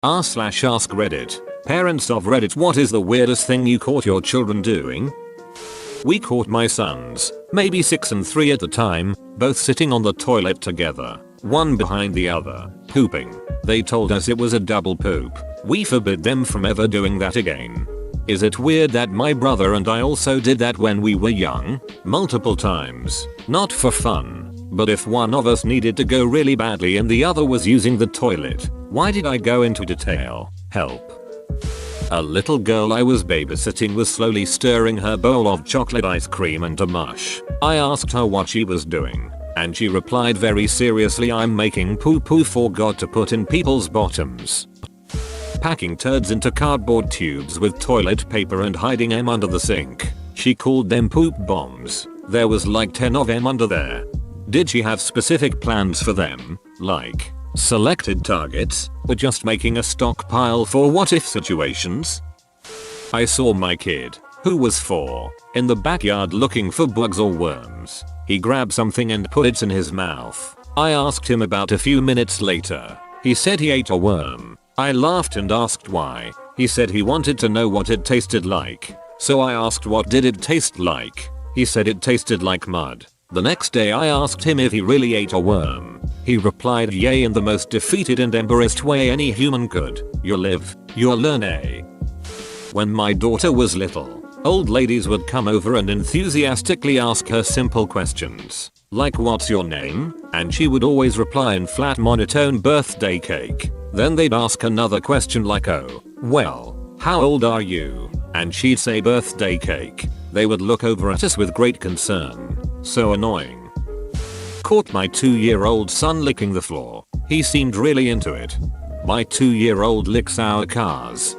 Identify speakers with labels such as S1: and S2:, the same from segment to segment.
S1: r/AskReddit. Parents of Reddit, what is the weirdest thing you caught your children doing? We caught my sons, maybe 6 and 3 at the time, both sitting on the toilet together, one behind the other, pooping. They told us it was a double poop. We forbid them from ever doing that again. Is it weird that my brother and I also did that when we were young? Multiple times. Not for fun. But if one of us needed to go really badly and the other was using the toilet, why did I go into detail? Help. A little girl I was babysitting was slowly stirring her bowl of chocolate ice cream into mush. I asked her what she was doing, and she replied very seriously, "I'm making poo-poo, forgot to put in people's bottoms." Packing turds into cardboard tubes with toilet paper and hiding them under the sink. She called them poop bombs. There was like 10 of them under there. Did she have specific plans for them, like selected targets, or just making a stockpile for what if situations? I saw my kid, who was 4, in the backyard looking for bugs or worms. He grabbed something and put it in his mouth. I asked him about a few minutes later. He said he ate a worm. I laughed and asked why. He said he wanted to know what it tasted like. So I asked what did it taste like. He said it tasted like mud. The next day I asked him if he really ate a worm. He replied yay in the most defeated and embarrassed way any human could. You live, you learn. When my daughter was little, old ladies would come over and enthusiastically ask her simple questions, like what's your name? And she would always reply in flat monotone, birthday cake. Then they'd ask another question like, oh, well, how old are you? And she'd say birthday cake. They would look over at us with great concern. So annoying. Caught my 2-year-old son licking the floor. He seemed really into it. My 2-year-old licks our cars.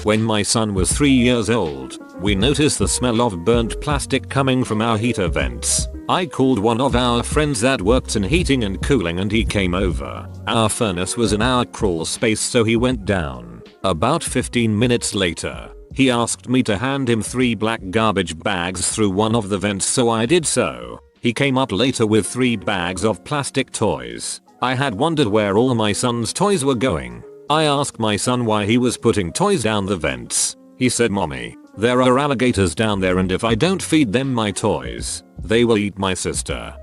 S1: When my son was 3 years old, we noticed the smell of burnt plastic coming from our heater vents. I called one of our friends that worked in heating and cooling and he came over. Our furnace was in our crawl space, so he went down. About 15 minutes later, he asked me to hand him 3 black garbage bags through one of the vents, so I did so. He came up later with 3 bags of plastic toys. I had wondered where all my son's toys were going. I asked my son why he was putting toys down the vents. He said, "Mommy, there are alligators down there and if I don't feed them my toys, they will eat my sister."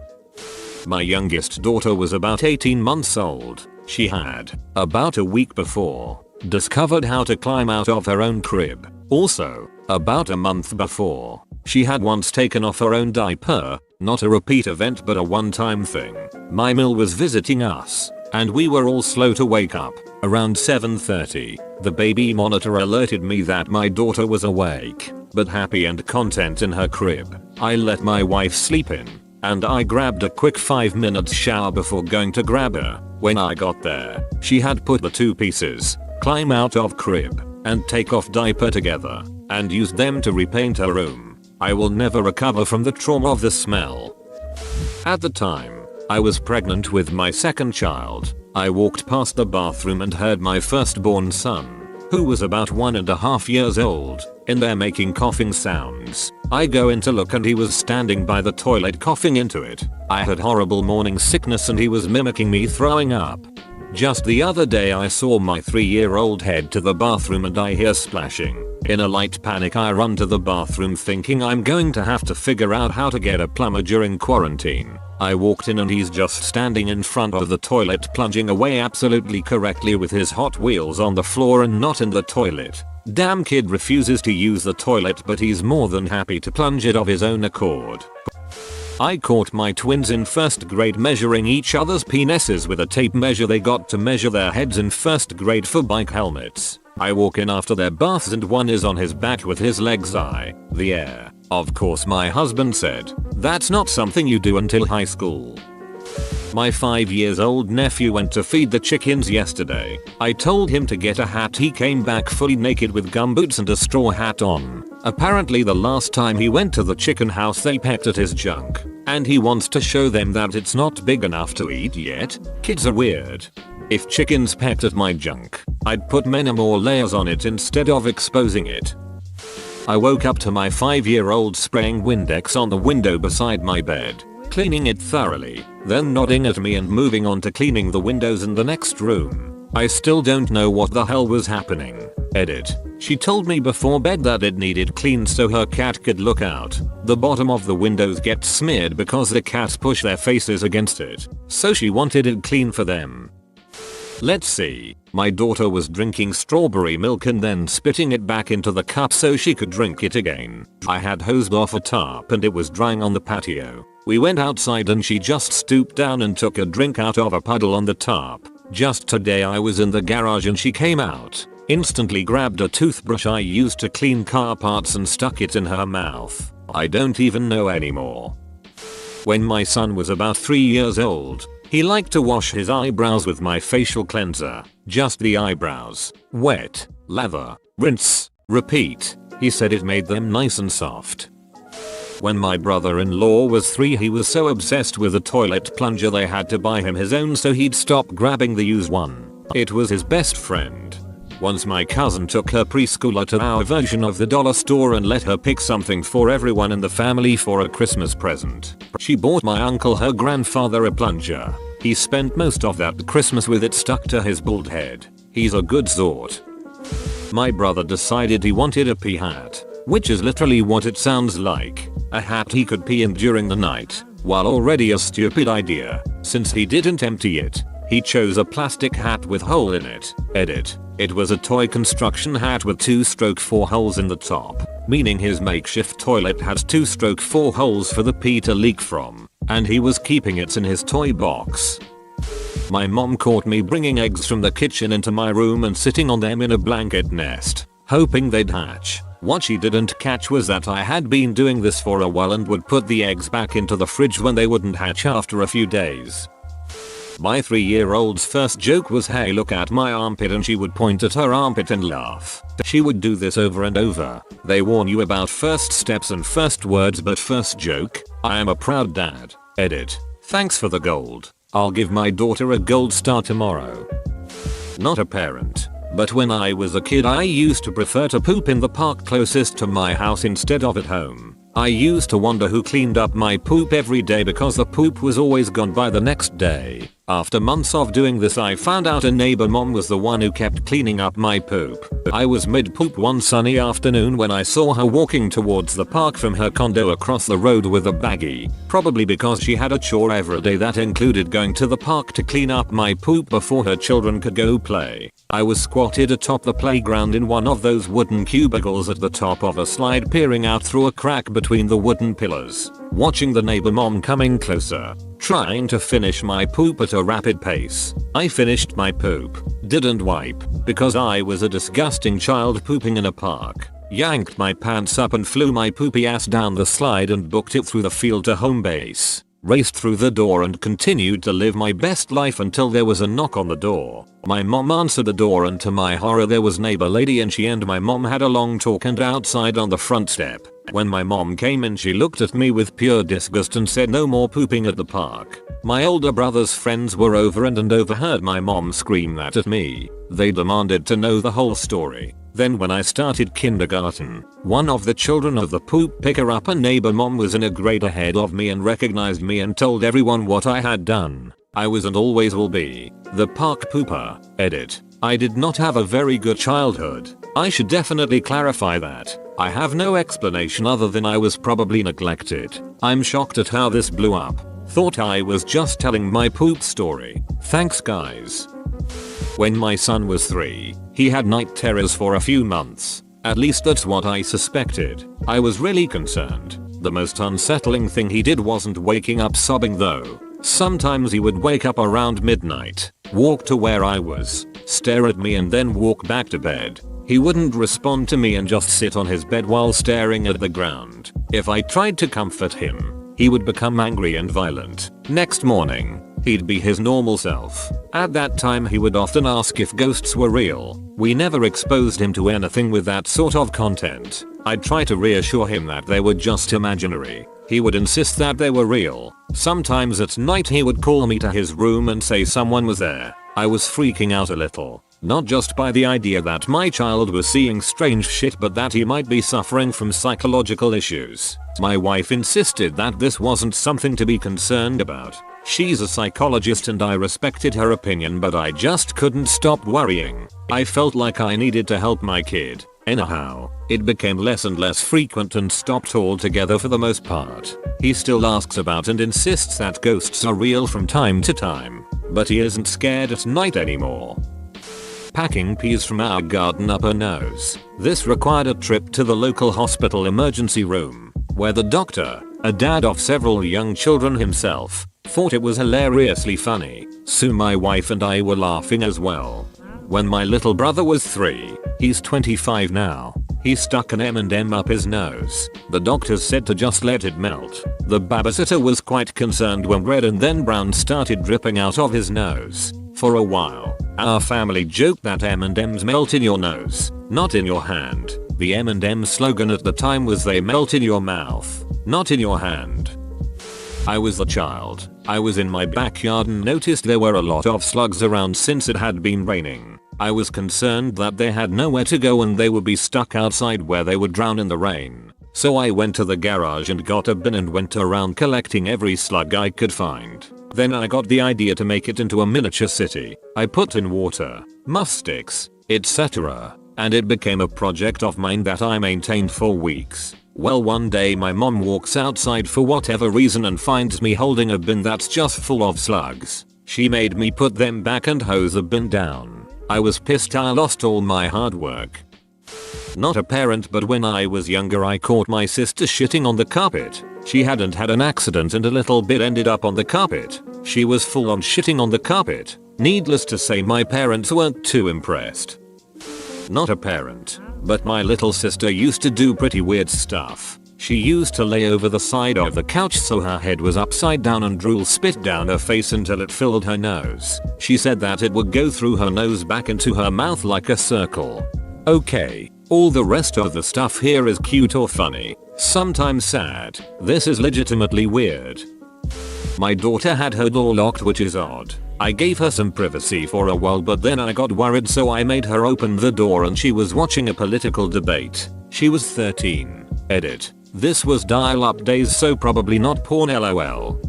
S1: My youngest daughter was about 18 months old. She had, about a week before, discovered how to climb out of her own crib. Also, about a month before, she had once taken off her own diaper, not a repeat event but a one-time thing. My mill was visiting us, and we were all slow to wake up. Around 7:30, the baby monitor alerted me that my daughter was awake, but happy and content in her crib. I let my wife sleep in, and I grabbed a quick 5-minute shower before going to grab her. When I got there, she had put the 2 pieces, climb out of crib, and take off diaper together, and used them to repaint her room. I will never recover from the trauma of the smell. At the time, I was pregnant with my second child. I walked past the bathroom and heard my firstborn son, who was about 1.5 years old, in there making coughing sounds. I go in to look and he was standing by the toilet coughing into it. I had horrible morning sickness and he was mimicking me throwing up. Just the other day I saw my 3-year-old head to the bathroom and I hear splashing. In a light panic I run to the bathroom thinking I'm going to have to figure out how to get a plumber during quarantine. I walked in and he's just standing in front of the toilet plunging away absolutely correctly with his Hot Wheels on the floor and not in the toilet. Damn kid refuses to use the toilet but he's more than happy to plunge it of his own accord. I caught my twins in 1st grade measuring each other's penises with a tape measure they got to measure their heads in 1st grade for bike helmets. I walk in after their baths and one is on his back with his legs the air. Of course my husband said, "That's not something you do until high school." My 5-year-old nephew went to feed the chickens yesterday. I told him to get a hat. He came back fully naked with gumboots and a straw hat on. Apparently the last time he went to the chicken house they pecked at his junk, and he wants to show them that it's not big enough to eat yet. Kids are weird. If chickens pecked at my junk, I'd put many more layers on it instead of exposing it. I woke up to my 5-year-old spraying Windex on the window beside my bed, cleaning it thoroughly, then nodding at me and moving on to cleaning the windows in the next room. I still don't know what the hell was happening. Edit. She told me before bed that it needed cleaned so her cat could look out. The bottom of the windows gets smeared because the cats push their faces against it. So she wanted it clean for them. Let's see. My daughter was drinking strawberry milk and then spitting it back into the cup so she could drink it again. I had hosed off a tarp and it was drying on the patio. We went outside and she just stooped down and took a drink out of a puddle on the tarp. Just today I was in the garage and she came out, instantly grabbed a toothbrush I used to clean car parts and stuck it in her mouth. I don't even know anymore. When my son was about 3 years old, he liked to wash his eyebrows with my facial cleanser. Just the eyebrows. Wet, lather, rinse, repeat. He said it made them nice and soft. When my brother-in-law was 3, he was so obsessed with a toilet plunger they had to buy him his own so he'd stop grabbing the used one. It was his best friend. Once my cousin took her preschooler to our version of the dollar store and let her pick something for everyone in the family for a Christmas present. She bought my uncle her grandfather a plunger. He spent most of that Christmas with it stuck to his bald head. He's a good sort. My brother decided he wanted a pee hat, which is literally what it sounds like. A hat he could pee in during the night. While already a stupid idea, since he didn't empty it, he chose a plastic hat with hole in it. Edit. It was a toy construction hat with 2/4 holes in the top, meaning his makeshift toilet had 2/4 holes for the pee to leak from, and he was keeping it in his toy box. My mom caught me bringing eggs from the kitchen into my room and sitting on them in a blanket nest, hoping they'd hatch. What she didn't catch was that I had been doing this for a while and would put the eggs back into the fridge when they wouldn't hatch after a few days. My 3-year-old's first joke was, "Hey, look at my armpit," and she would point at her armpit and laugh. She would do this over and over. They warn you about first steps and first words, but first joke? I am a proud dad. Edit. Thanks for the gold. I'll give my daughter a gold star tomorrow. Not a parent, but when I was a kid I used to prefer to poop in the park closest to my house instead of at home. I used to wonder who cleaned up my poop every day because the poop was always gone by the next day. After months of doing this I found out a neighbor mom was the one who kept cleaning up my poop. I was mid-poop one sunny afternoon when I saw her walking towards the park from her condo across the road with a baggie, probably because she had a chore every day that included going to the park to clean up my poop before her children could go play. I was squatted atop the playground in one of those wooden cubicles at the top of a slide, peering out through a crack between the wooden pillars, watching the neighbor mom coming closer, trying to finish my poop at a rapid pace. I finished my poop, didn't wipe, because I was a disgusting child pooping in a park, yanked my pants up and flew my poopy ass down the slide and booked it through the field to home base, raced through the door and continued to live my best life until there was a knock on the door. My mom answered the door and to my horror there was neighbor lady, and she and my mom had a long talk and outside on the front step. When my mom came in she looked at me with pure disgust and said no more pooping at the park. My older brother's friends were over and overheard my mom scream that at me. They demanded to know the whole story. Then when I started kindergarten, one of the children of the poop picker upper neighbor mom was in a grade ahead of me and recognized me and told everyone what I had done. I was and always will be the park pooper. Edit. I did not have a very good childhood. I should definitely clarify that. I have no explanation other than I was probably neglected. I'm shocked at how this blew up. Thought I was just telling my poop story. Thanks guys. When my son was 3, he had night terrors for a few months. At least that's what I suspected. I was really concerned. The most unsettling thing he did wasn't waking up sobbing though. Sometimes he would wake up around midnight, walk to where I was, stare at me and then walk back to bed. He wouldn't respond to me and just sit on his bed while staring at the ground. If I tried to comfort him, he would become angry and violent. Next morning, he'd be his normal self. At that time he would often ask if ghosts were real. We never exposed him to anything with that sort of content. I'd try to reassure him that they were just imaginary. He would insist that they were real. Sometimes at night he would call me to his room and say someone was there. I was freaking out a little. Not just by the idea that my child was seeing strange shit, but that he might be suffering from psychological issues. My wife insisted that this wasn't something to be concerned about. She's a psychologist and I respected her opinion, but I just couldn't stop worrying. I felt like I needed to help my kid. Anyhow, it became less and less frequent and stopped altogether for the most part. He still asks about and insists that ghosts are real from time to time, but he isn't scared at night anymore. Packing peas from our garden up her nose. This required a trip to the local hospital emergency room, where the doctor, a dad of several young children himself, thought it was hilariously funny. Soon my wife and I were laughing as well. When my little brother was 3, he's 25 now, he stuck an M&M up his nose. The doctors said to just let it melt. The babysitter was quite concerned when red and then brown started dripping out of his nose. For a while, our family joked that M&Ms melt in your nose, not in your hand. The M&M slogan at the time was they melt in your mouth, not in your hand. I was the child. I was in my backyard and noticed there were a lot of slugs around since it had been raining. I was concerned that they had nowhere to go and they would be stuck outside where they would drown in the rain. So I went to the garage and got a bin and went around collecting every slug I could find. Then I got the idea to make it into a miniature city. I put in water, muff sticks, etc. And it became a project of mine that I maintained for weeks. Well, one day my mom walks outside for whatever reason and finds me holding a bin that's just full of slugs. She made me put them back and hose the bin down. I was pissed I lost all my hard work. Not a parent, but when I was younger I caught my sister shitting on the carpet. She hadn't had an accident and a little bit ended up on the carpet. She was full on shitting on the carpet. Needless to say, my parents weren't too impressed. Not a parent, but my little sister used to do pretty weird stuff. She used to lay over the side of the couch so her head was upside down and drool spit down her face until it filled her nose. She said that it would go through her nose back into her mouth like a circle. Okay, all the rest of the stuff here is cute or funny, sometimes sad. This is legitimately weird. My daughter had her door locked, which is odd. I gave her some privacy for a while, but then I got worried, so I made her open the door and she was watching a political debate. She was 13. Edit. This was dial-up days, so probably not porn, lol.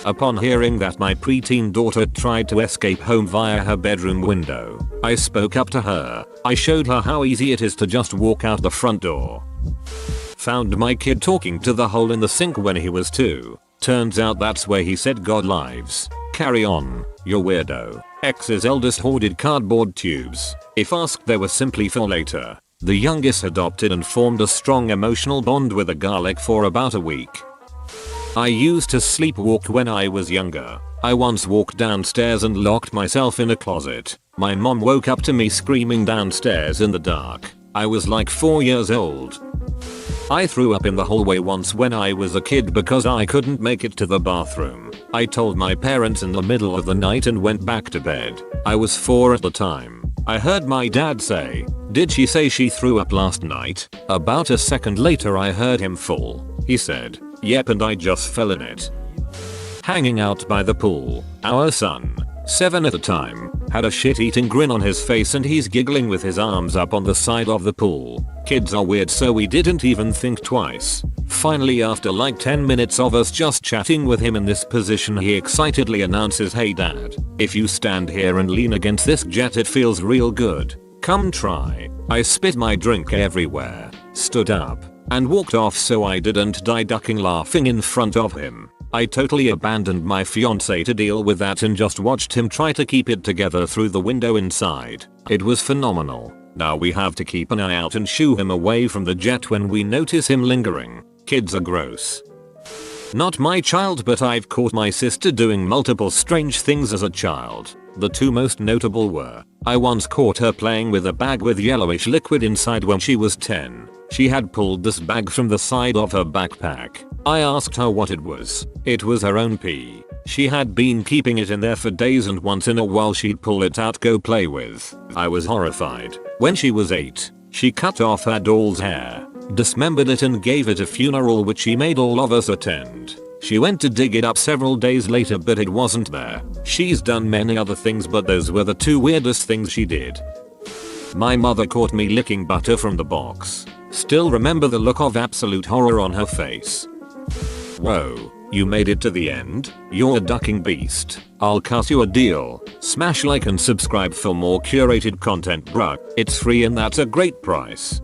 S1: Upon hearing that my preteen daughter tried to escape home via her bedroom window, I spoke up to her. I showed her how easy it is to just walk out the front door. Found my kid talking to the hole in the sink when he was 2. Turns out that's where he said God lives. Carry on, you weirdo. X's eldest hoarded cardboard tubes. If asked, they were simply for later. The youngest adopted and formed a strong emotional bond with a garlic for about a week. I used to sleepwalk when I was younger. I once walked downstairs and locked myself in a closet. My mom woke up to me screaming downstairs in the dark. I was like 4 years old. I threw up in the hallway once when I was a kid because I couldn't make it to the bathroom. I told my parents in the middle of the night and went back to bed. I was 4 at the time. I heard my dad say, "Did she say she threw up last night?" About a second later I heard him fall. He said, "Yep," and I just fell in it. Hanging out by the pool. Our son, 7 at the time, had a shit-eating grin on his face and he's giggling with his arms up on the side of the pool. Kids are weird, so we didn't even think twice. Finally, after like 10 minutes of us just chatting with him in this position, he excitedly announces, "Hey dad, if you stand here and lean against this jet it feels real good. Come try." I spit my drink everywhere, stood up, and walked off so I didn't die ducking laughing in front of him. I totally abandoned my fiance to deal with that and just watched him try to keep it together through the window inside. It was phenomenal. Now we have to keep an eye out and shoo him away from the jet when we notice him lingering. Kids are gross. Not my child, but I've caught my sister doing multiple strange things as a child. The 2 most notable were, I once caught her playing with a bag with yellowish liquid inside when she was 10. She had pulled this bag from the side of her backpack. I asked her what it was. It was her own pee. She had been keeping it in there for days and once in a while she'd pull it out, go play with. I was horrified. When she was 8, she cut off her doll's hair, dismembered it and gave it a funeral which she made all of us attend. She went to dig it up several days later, but it wasn't there. She's done many other things, but those were the 2 weirdest things she did. My mother caught me licking butter from the box. Still remember the look of absolute horror on her face. Whoa, You made it to the end, you're a ducking beast. I'll cut you a deal. Smash like and subscribe for more curated content bruh. It's free and that's a great price.